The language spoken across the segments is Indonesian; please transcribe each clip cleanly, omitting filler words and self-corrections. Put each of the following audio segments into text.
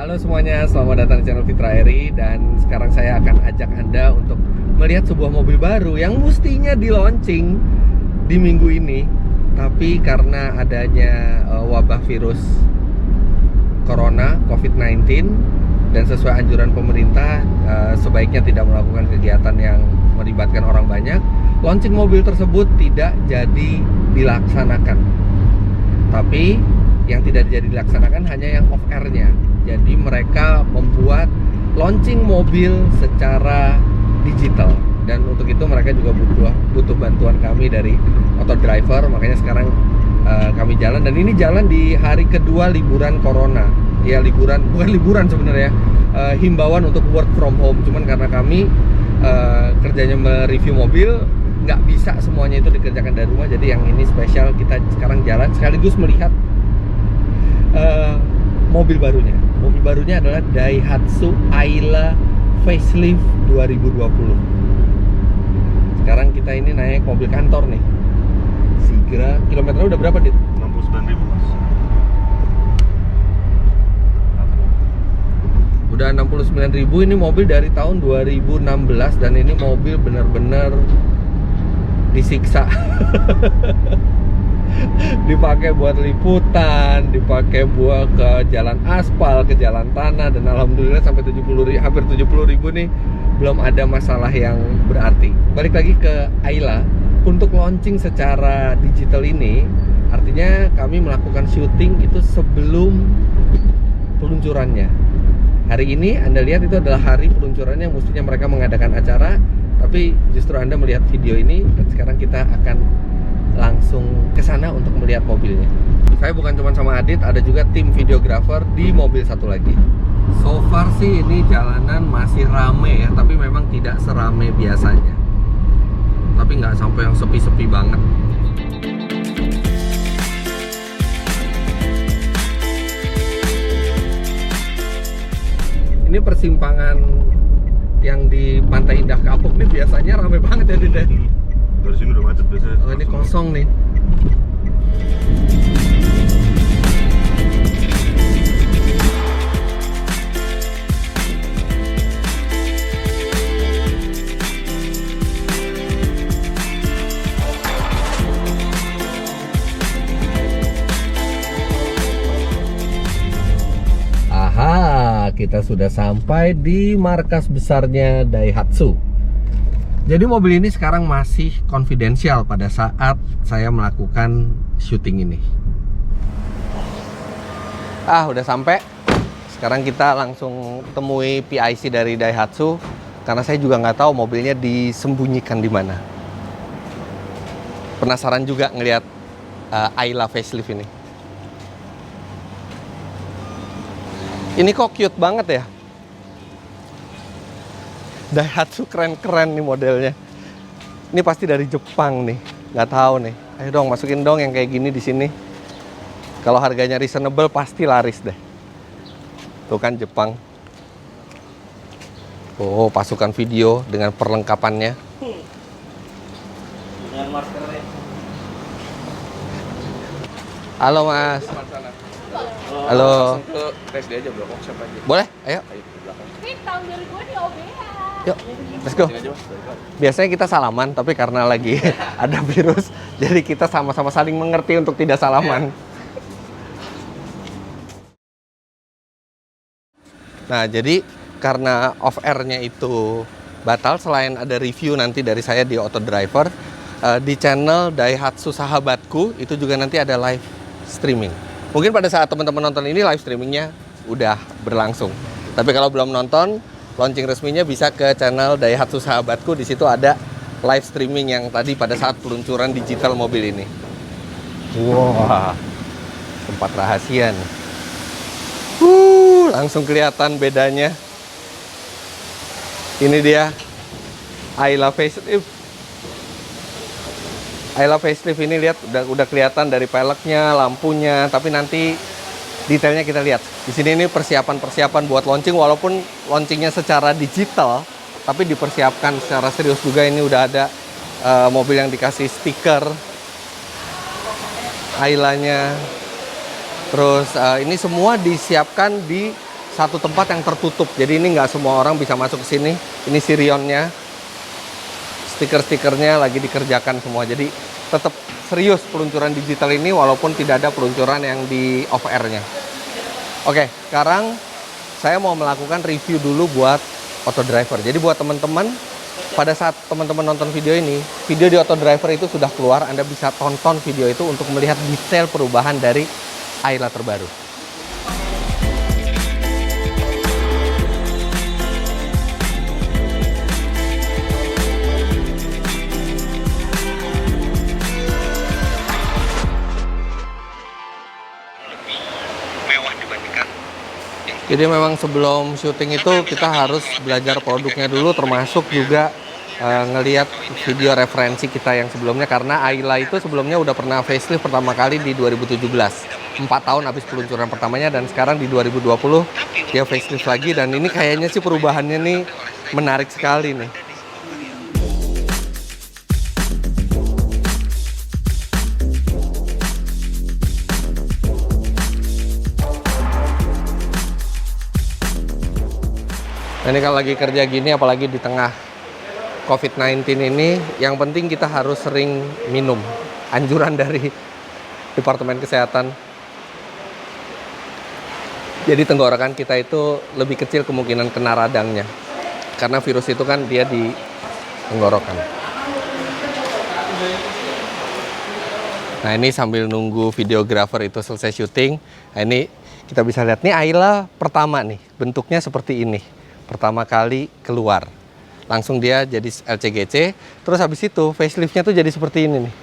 Halo semuanya, selamat datang di channel Fitra Eri. Dan sekarang saya akan ajak Anda untuk melihat sebuah mobil baru yang mestinya di launching di minggu ini, tapi karena adanya wabah virus Corona COVID-19 dan sesuai anjuran pemerintah, sebaiknya tidak melakukan kegiatan yang melibatkan orang banyak. Launching mobil tersebut tidak jadi dilaksanakan. Tapi yang tidak jadi dilaksanakan hanya yang off air-nya. Jadi mereka membuat launching mobil secara digital, dan untuk itu mereka juga butuh bantuan kami dari Auto Driver. Makanya sekarang kami jalan, dan ini jalan di hari kedua liburan Corona. Ya liburan, bukan liburan sebenarnya, himbauan untuk work from home. Cuman karena kami kerjanya mereview mobil, nggak bisa semuanya itu dikerjakan dari rumah. Jadi yang ini spesial, kita sekarang jalan sekaligus melihat mobil barunya. Mobil barunya adalah Daihatsu Ayla Facelift 2020. Sekarang kita ini naik mobil kantor nih. Sigra, kilometernya udah berapa, Dit? 69.000 mas. Udah 69.000. Ini mobil dari tahun 2016, dan ini mobil benar-benar disiksa. Dipakai buat liputan, dipakai buat ke jalan aspal, ke jalan tanah, dan alhamdulillah sampai hampir 70.000 nih belum ada masalah yang berarti. Balik lagi ke Ayla, untuk launching secara digital ini artinya kami melakukan syuting itu sebelum peluncurannya. Hari ini Anda lihat itu adalah hari peluncurannya, mestinya mereka mengadakan acara, tapi justru Anda melihat video ini, dan sekarang kita akan langsung ke sana untuk melihat mobilnya. Saya bukan cuma sama Adit, ada juga tim videografer di mobil satu lagi. So far sih ini jalanan masih rame ya, tapi memang tidak serame biasanya. Tapi nggak sampai yang sepi-sepi banget. Ini persimpangan yang di Pantai Indah Kapuk nih biasanya rame banget ya, Dit. Dari sini udah macet biasanya. Oh, ini kosong nih. Aha, kita sudah sampai di markas besarnya Daihatsu. Jadi mobil ini sekarang masih konfidensial pada saat saya melakukan syuting ini. Udah sampai. Sekarang kita langsung temui PIC dari Daihatsu, karena saya juga nggak tahu mobilnya disembunyikan di mana. Penasaran juga ngelihat Ayla Facelift ini. Ini kok cute banget ya. Daihatsu keren-keren nih modelnya. Ini pasti dari Jepang nih, nggak tahu nih. Ayo dong, masukin dong yang kayak gini di sini. Kalau harganya reasonable pasti laris deh. Tuh kan Jepang. Oh, pasukan video dengan perlengkapannya. Dengan markernya. Halo Mas. Halo. Langsung ke TSD aja, Bro. Siapa aja? Boleh? Ayo. Ayo ke belakang. Ini tahun 2002 di OBH. Yuk, let's go. Sini aja, Mas. Balik lagi. Biasanya kita salaman, tapi karena lagi ada virus, jadi kita sama-sama saling mengerti untuk tidak salaman. Nah, jadi karena off air-nya itu batal, selain ada review nanti dari saya di Auto Driver, di channel Daihatsu Sahabatku itu juga nanti ada live streaming. Mungkin pada saat teman-teman nonton ini live streamingnya udah berlangsung. Tapi kalau belum nonton, launching resminya bisa ke channel Daihatsu Sahabatku. Di situ ada live streaming yang tadi pada saat peluncuran digital mobil ini. Wah, tempat rahasia nih. Langsung kelihatan bedanya. Ini dia Ayla Facelift. Ayla Facelift ini lihat udah kelihatan dari peleknya, lampunya, tapi nanti detailnya kita lihat. Di sini ini persiapan buat launching, walaupun launchingnya secara digital, tapi dipersiapkan secara serius juga. Ini udah ada mobil yang dikasih stiker Aylanya. Terus ini semua disiapkan di satu tempat yang tertutup. Jadi ini nggak semua orang bisa masuk ke sini. Ini Sirionnya, stiker-stikernya lagi dikerjakan semua. Jadi tetap serius peluncuran digital ini walaupun tidak ada peluncuran yang di off air-nya. Oke, sekarang saya mau melakukan review dulu buat Autodriver. Jadi buat teman-teman, pada saat teman-teman nonton video ini, video di Autodriver itu sudah keluar. Anda bisa tonton video itu untuk melihat detail perubahan dari Ayla terbaru. Jadi memang sebelum syuting itu kita harus belajar produknya dulu, termasuk juga ngelihat video referensi kita yang sebelumnya, karena Ayla itu sebelumnya udah pernah facelift pertama kali di 2017, 4 tahun habis peluncuran pertamanya, dan sekarang di 2020 dia facelift lagi, dan ini kayaknya sih perubahannya nih menarik sekali nih. Nah, ini kalau lagi kerja gini, apalagi di tengah COVID-19 ini, yang penting kita harus sering minum. Anjuran dari Departemen Kesehatan. Jadi tenggorokan kita itu lebih kecil kemungkinan kena radangnya. Karena virus itu kan dia di tenggorokan. Nah, ini sambil nunggu videografer itu selesai syuting. Nah, ini kita bisa lihat nih Ayla pertama nih, bentuknya seperti ini. Pertama kali keluar, langsung dia jadi LCGC. Terus habis itu faceliftnya tuh jadi seperti ini nih.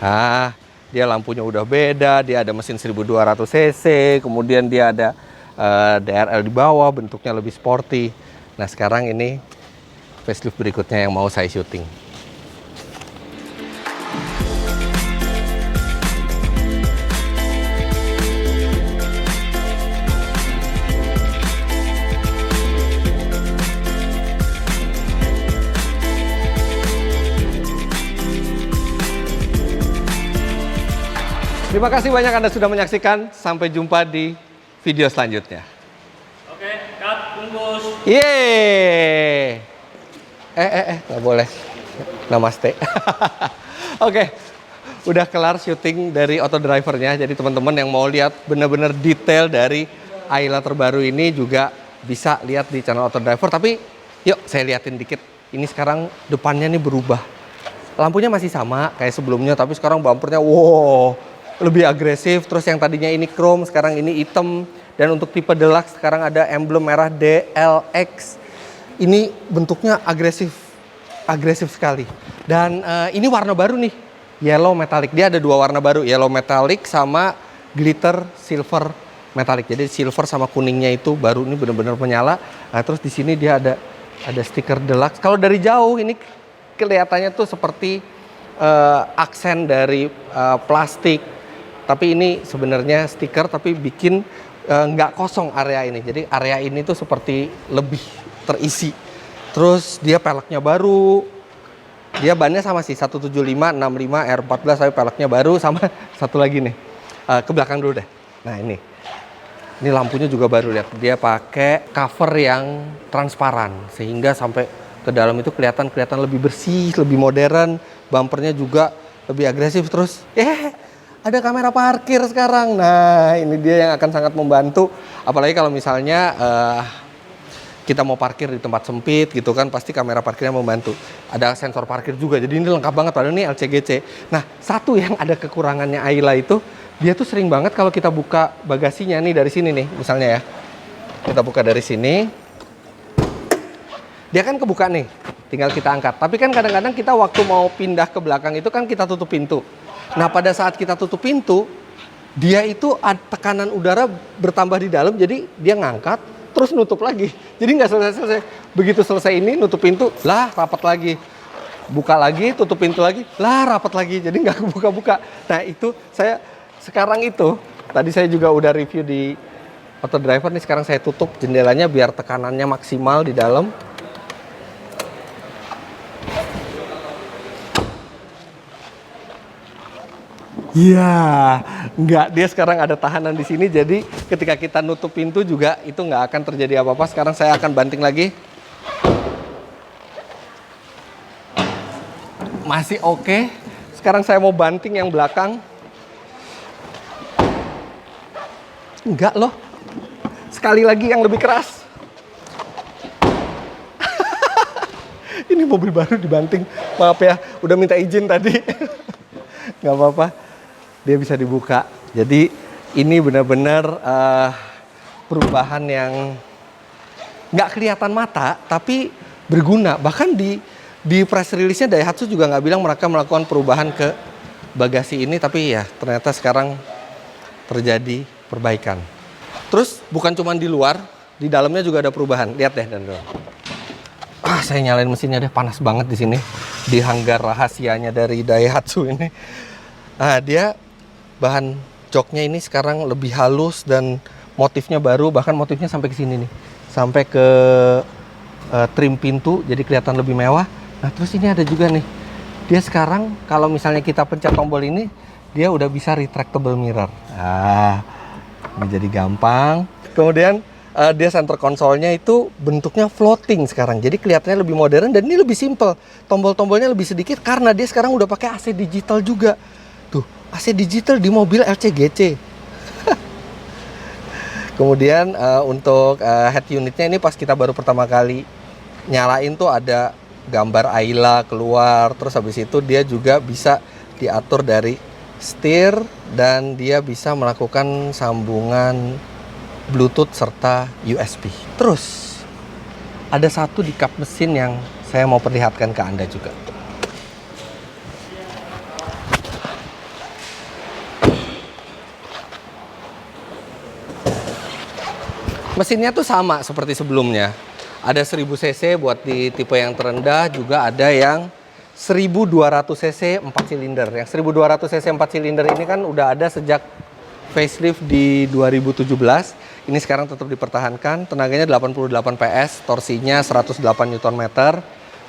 Ah, dia lampunya udah beda, dia ada mesin 1200 cc, kemudian dia ada DRL di bawah, bentuknya lebih sporty. Nah, sekarang ini facelift berikutnya yang mau saya syuting. Terima kasih banyak Anda sudah menyaksikan. Sampai jumpa di video selanjutnya. Oke, cut, bungkus. Yeay. Nggak boleh. Namaste. Oke, udah kelar syuting dari Autodriver-nya. Jadi teman-teman yang mau lihat benar-benar detail dari Ayla terbaru ini juga bisa lihat di channel Autodriver. Tapi yuk saya liatin dikit. Ini sekarang depannya nih berubah. Lampunya masih sama kayak sebelumnya, tapi sekarang bumpernya wow, lebih agresif. Terus yang tadinya ini chrome, sekarang ini hitam. Dan untuk tipe deluxe sekarang ada emblem merah DLX. Ini bentuknya agresif sekali. Dan ini warna baru nih, yellow metallic. Dia ada dua warna baru, yellow metallic sama glitter silver metallic. Jadi silver sama kuningnya itu baru, ini benar-benar menyala. Nah, terus di sini dia ada stiker deluxe. Kalau dari jauh ini kelihatannya tuh seperti aksen dari plastik. Tapi ini sebenarnya stiker, tapi bikin nggak kosong area ini. Jadi area ini tuh seperti lebih terisi. Terus dia peleknya baru. Dia bannya sama sih, 175, 65, R14, tapi peleknya baru. Sama satu lagi nih. Ke belakang dulu deh. Nah ini. Ini lampunya juga baru, lihat. Dia pakai cover yang transparan. Sehingga sampai ke dalam itu kelihatan lebih bersih, lebih modern. Bumpernya juga lebih agresif. Terus ada kamera parkir sekarang. Nah, ini dia yang akan sangat membantu. Apalagi kalau misalnya kita mau parkir di tempat sempit gitu kan, pasti kamera parkirnya membantu. Ada sensor parkir juga, jadi ini lengkap banget. Padahal ini LCGC. Nah, satu yang ada kekurangannya Ayla itu, dia tuh sering banget kalau kita buka bagasinya nih dari sini nih, misalnya ya. Kita buka dari sini. Dia kan kebuka nih, tinggal kita angkat. Tapi kan kadang-kadang kita waktu mau pindah ke belakang itu kan kita tutup pintu. Nah, pada saat kita tutup pintu, dia itu tekanan udara bertambah di dalam, jadi dia ngangkat, terus nutup lagi. Jadi nggak selesai-selesai. Begitu selesai ini, nutup pintu, lah rapat lagi. Buka lagi, tutup pintu lagi, lah rapat lagi. Jadi nggak buka-buka. Nah, itu tadi saya juga udah review di Autodriver nih, sekarang saya tutup jendelanya biar tekanannya maksimal di dalam. Iya, nggak, dia sekarang ada tahanan di sini, jadi ketika kita nutup pintu juga itu nggak akan terjadi apa-apa. Sekarang saya akan banting lagi. Masih oke. Sekarang saya mau banting yang belakang. Enggak loh. Sekali lagi yang lebih keras. Ini mobil baru dibanting. Maaf ya, udah minta izin tadi. Nggak apa-apa. Dia bisa dibuka. Jadi ini benar-benar perubahan yang nggak kelihatan mata, tapi berguna. Bahkan di press release-nya Daihatsu juga nggak bilang mereka melakukan perubahan ke bagasi ini, tapi ya ternyata sekarang terjadi perbaikan. Terus bukan cuma di luar, di dalamnya juga ada perubahan. Lihat deh dari luar. Saya nyalain mesinnya deh, panas banget di sini. Di hanggar rahasianya dari Daihatsu ini. Nah, dia bahan joknya ini sekarang lebih halus dan motifnya baru, bahkan motifnya sampai ke sini nih. Sampai ke trim pintu, jadi kelihatan lebih mewah. Nah, terus ini ada juga nih. Dia sekarang kalau misalnya kita pencet tombol ini, dia udah bisa retractable mirror. Ini jadi gampang. Kemudian dia center konsolnya itu bentuknya floating sekarang. Jadi kelihatannya lebih modern dan ini lebih simple. Tombol-tombolnya lebih sedikit karena dia sekarang udah pakai AC digital juga. Tuh, AC digital di mobil LCGC. Kemudian untuk head unitnya ini pas kita baru pertama kali nyalain tuh ada gambar Ayla keluar. Terus habis itu dia juga bisa diatur dari setir dan dia bisa melakukan sambungan Bluetooth serta USB. Terus ada satu di kap mesin yang saya mau perlihatkan ke Anda juga. Mesinnya tuh sama seperti sebelumnya. Ada 1000 cc buat di tipe yang terendah, juga ada yang 1200 cc 4 silinder. Yang 1200 cc 4 silinder ini kan udah ada sejak facelift di 2017. Ini sekarang tetap dipertahankan. Tenaganya 88 PS, torsinya 108 Nm.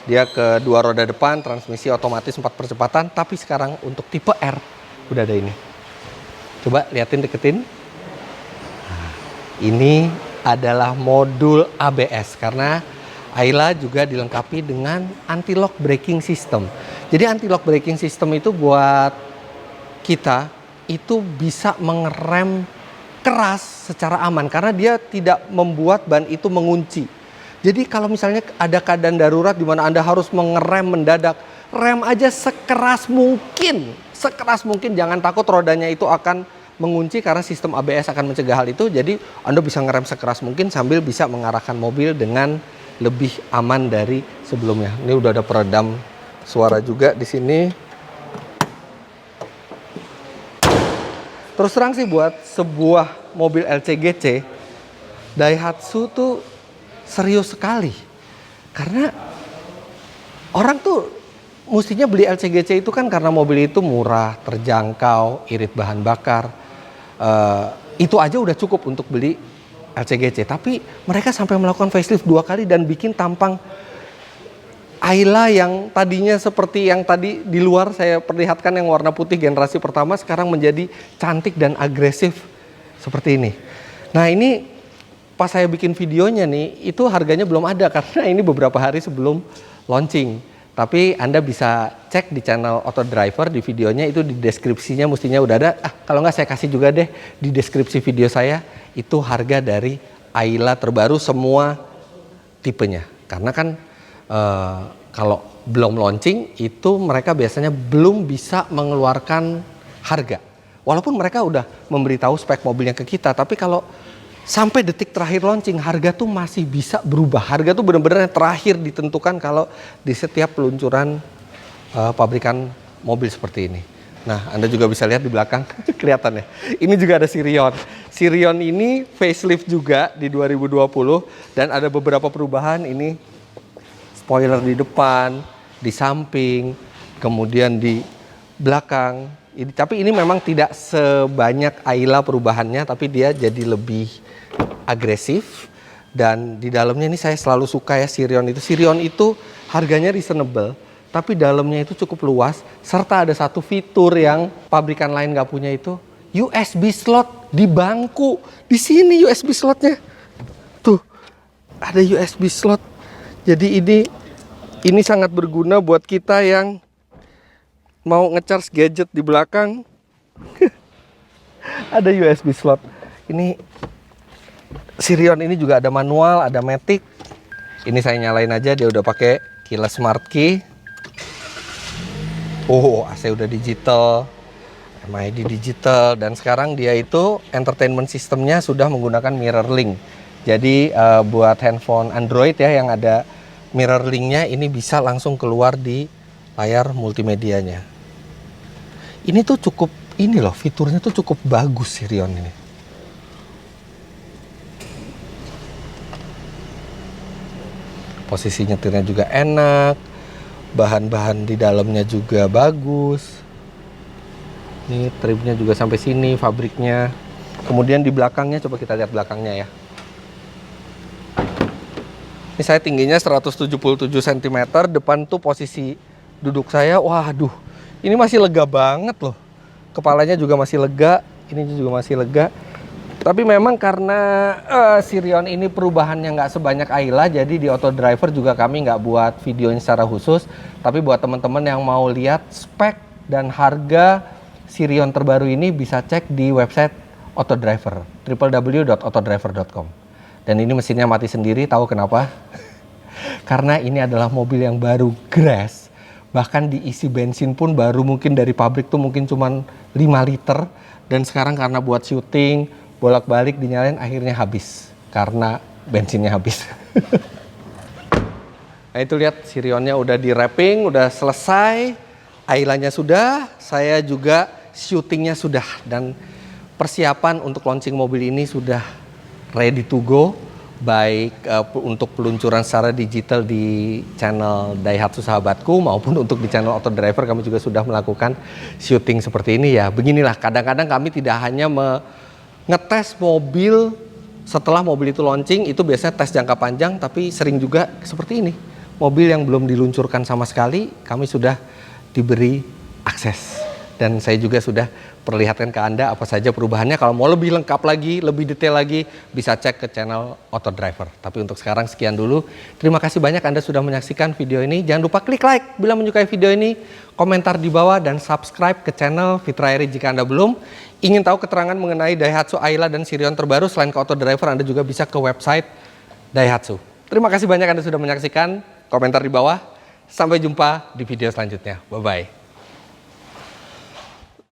Dia ke dua roda depan, transmisi otomatis 4 percepatan. Tapi sekarang untuk tipe R udah ada ini. Coba liatin, deketin. Nah, ini adalah modul ABS karena Ayla juga dilengkapi dengan anti-lock braking system. Jadi anti-lock braking system itu buat kita itu bisa mengerem keras secara aman karena dia tidak membuat ban itu mengunci. Jadi kalau misalnya ada keadaan darurat di mana Anda harus mengerem mendadak, rem aja sekeras mungkin. Sekeras mungkin, jangan takut rodanya itu akan mengunci karena sistem ABS akan mencegah hal itu. Jadi Anda bisa ngerem sekeras mungkin sambil bisa mengarahkan mobil dengan lebih aman dari sebelumnya. Ini udah ada peredam suara juga di sini. Terus terang sih buat sebuah mobil LCGC, Daihatsu tuh serius sekali. Karena orang tuh mestinya beli LCGC itu kan karena mobil itu murah, terjangkau, irit bahan bakar. Itu aja udah cukup untuk beli LCGC. Tapi mereka sampai melakukan facelift 2 kali dan bikin tampang Ayla yang tadinya seperti yang tadi di luar saya perlihatkan yang warna putih generasi pertama sekarang menjadi cantik dan agresif seperti ini. Nah, ini pas saya bikin videonya nih, itu harganya belum ada karena ini beberapa hari sebelum launching. Tapi Anda bisa cek di channel Auto Driver, di videonya itu di deskripsinya mestinya udah ada. Kalau nggak saya kasih juga deh di deskripsi video saya, itu harga dari Ayla terbaru semua tipenya. Karena kan kalau belum launching itu mereka biasanya belum bisa mengeluarkan harga. Walaupun mereka udah memberitahu spek mobilnya ke kita, tapi kalau sampai detik terakhir launching, harga tuh masih bisa berubah. Harga tuh benar-benar terakhir ditentukan kalau di setiap peluncuran pabrikan mobil seperti ini. Nah, Anda juga bisa lihat di belakang, kelihatan ya. Ini juga ada Sirion. Sirion ini facelift juga di 2020 dan ada beberapa perubahan. Ini spoiler di depan, di samping, kemudian di belakang. Tapi ini memang tidak sebanyak Ayla perubahannya, tapi dia jadi lebih agresif. Dan di dalamnya ini saya selalu suka ya Sirion itu. Sirion itu harganya reasonable. tapi dalamnya itu cukup luas, serta ada satu fitur yang pabrikan lain nggak punya itu, USB slot di bangku. Di sini USB slotnya. Tuh, ada USB slot. Jadi ini sangat berguna buat kita yang mau nge-charge gadget di belakang. Ada USB slot. Ini Sirion ini juga ada manual, ada matic. Ini saya nyalain aja, dia udah pakai keyless smart key. Oh, AC udah digital, MID digital, dan sekarang dia itu entertainment sistemnya sudah menggunakan mirror link. Jadi buat handphone Android ya yang ada mirror linknya, ini bisa langsung keluar di layar multimedianya. Ini tuh cukup, ini loh fiturnya tuh cukup bagus Sirion ini. Posisi nyetirnya juga enak, bahan-bahan di dalamnya juga bagus. Ini trimnya juga sampai sini fabriknya. Kemudian di belakangnya, coba kita lihat belakangnya ya. Ini saya tingginya 177 cm, depan tuh posisi duduk saya, waduh, ini masih lega banget loh. Kepalanya juga masih lega, ini juga masih lega. Tapi memang karena Sirion ini perubahannya nggak sebanyak Ayla, jadi di Auto Driver juga kami nggak buat videonya secara khusus. Tapi buat teman-teman yang mau lihat spek dan harga Sirion terbaru ini bisa cek di website Auto Driver, www.autodriver.com. Dan ini mesinnya mati sendiri, tahu kenapa? Karena ini adalah mobil yang baru grass. Bahkan diisi bensin pun baru mungkin dari pabrik tuh mungkin cuman 5 liter. Dan sekarang karena buat syuting, bolak-balik dinyalain akhirnya habis karena bensinnya habis. Nah itu lihat Sirionnya udah di wrapping, udah selesai, Aylanya sudah, saya juga syutingnya sudah, dan persiapan untuk launching mobil ini sudah ready to go, baik untuk peluncuran secara digital di channel Daihatsu Sahabatku maupun untuk di channel Auto Driver kami juga sudah melakukan syuting seperti ini ya. Beginilah kadang-kadang kami tidak hanya ngetes mobil setelah mobil itu launching, itu biasanya tes jangka panjang, tapi sering juga seperti ini. Mobil yang belum diluncurkan sama sekali, kami sudah diberi akses. Dan saya juga sudah perlihatkan ke Anda apa saja perubahannya. Kalau mau lebih lengkap lagi, lebih detail lagi, bisa cek ke channel Auto Driver. Tapi untuk sekarang sekian dulu. Terima kasih banyak Anda sudah menyaksikan video ini. Jangan lupa klik like bila menyukai video ini, komentar di bawah, dan subscribe ke channel Fitra Eri jika Anda belum. Ingin tahu keterangan mengenai Daihatsu Ayla dan Sirion terbaru, selain ke Auto Driver, Anda juga bisa ke website Daihatsu. Terima kasih banyak Anda sudah menyaksikan, komentar di bawah. Sampai jumpa di video selanjutnya. Bye-bye.